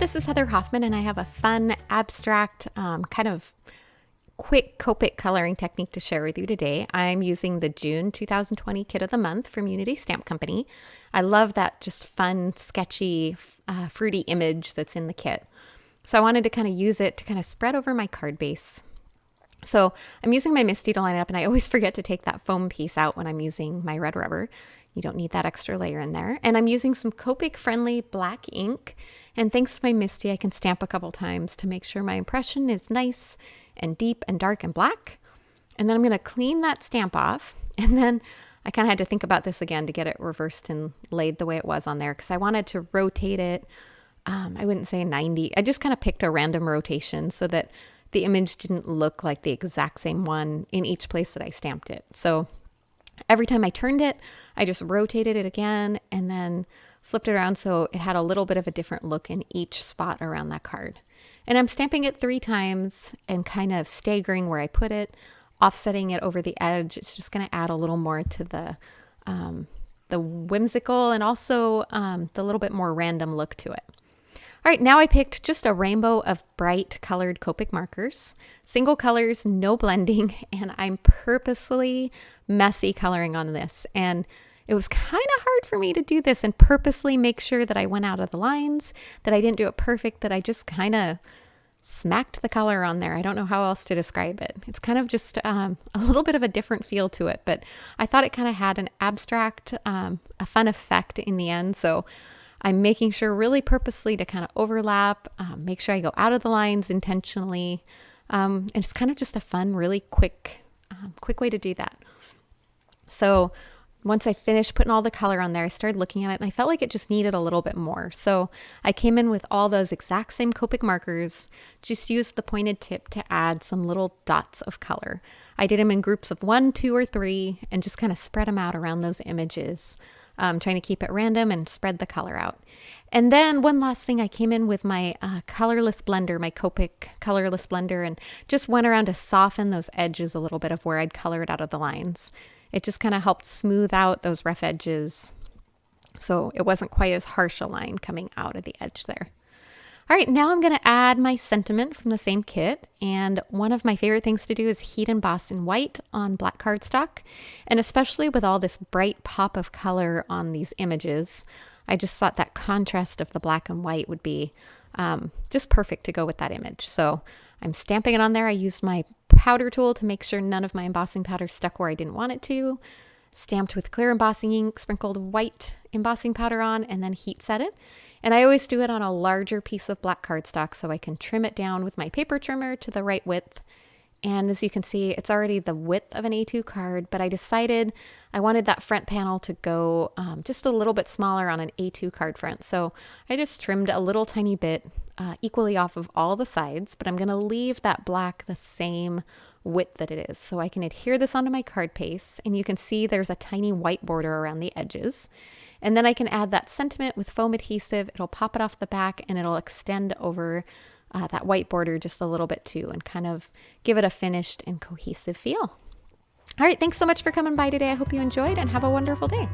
this is Heather Hoffman, and I have a fun, abstract, kind of quick Copic coloring technique to share with you today. I'm using the June 2020 Kit of the Month from Unity Stamp Company. I love that just fun, sketchy, fruity image that's in the kit. So I wanted to kind of use it to kind of spread over my card base. So I'm using my MISTI to line it up, and I always forget to take that foam piece out when I'm using my red rubber. You don't need that extra layer in there. And I'm using some Copic-friendly black ink. And thanks to my MISTI, I can stamp a couple times to make sure my impression is nice and deep and dark and black. And then I'm going to clean that stamp off. And then I kind of had to think about this again to get it reversed and laid the way it was on there, because I wanted to rotate it. I wouldn't say 90. I just kind of picked a random rotation so that the image didn't look like the exact same one in each place that I stamped it. So every time I turned it, I just rotated it again and then flipped it around so it had a little bit of a different look in each spot around that card. And I'm stamping it 3 times and kind of staggering where I put it, offsetting it over the edge. It's just going to add a little more to the whimsical and also the little bit more random look to it. All right, now I picked just a rainbow of bright colored Copic markers, single colors, no blending, and I'm purposely messy coloring on this. And it was kind of hard for me to do this and purposely make sure that I went out of the lines, that I didn't do it perfect, that I just kind of smacked the color on there. I don't know how else to describe it. It's kind of just a little bit of a different feel to it, but I thought it kind of had an abstract, a fun effect in the end. So I'm making sure really purposely to kind of overlap, make sure I go out of the lines intentionally. And it's kind of just a fun, really quick way to do that. So once I finished putting all the color on there, I started looking at it and I felt like it just needed a little bit more. So I came in with all those exact same Copic markers, just used the pointed tip to add some little dots of color. I did them in groups of 1, 2, or 3 and just kind of spread them out around those images. Trying to keep it random and spread the color out. And then one last thing, I came in with my colorless blender, my Copic colorless blender, and just went around to soften those edges a little bit of where I'd colored out of the lines. It just kind of helped smooth out those rough edges, so it wasn't quite as harsh a line coming out of the edge there. All right, now I'm going to add my sentiment from the same kit, and one of my favorite things to do is heat emboss in white on black cardstock, and especially with all this bright pop of color on these images, I just thought that contrast of the black and white would be just perfect to go with that image. So I'm stamping it on there. I used my powder tool to make sure none of my embossing powder stuck where I didn't want it to. Stamped with clear embossing ink, sprinkled white embossing powder on, and then heat set it. And I always do it on a larger piece of black cardstock so I can trim it down with my paper trimmer to the right width. And as you can see, it's already the width of an A2 card, but I decided I wanted that front panel to go just a little bit smaller on an A2 card front. So I just trimmed a little tiny bit equally off of all the sides, but I'm going to leave that black the same width that it is. So I can adhere this onto my card paste, and you can see there's a tiny white border around the edges. And then I can add that sentiment with foam adhesive. It'll pop it off the back and it'll extend over that white border just a little bit too, and kind of give it a finished and cohesive feel. All right, thanks so much for coming by today. I hope you enjoyed and have a wonderful day.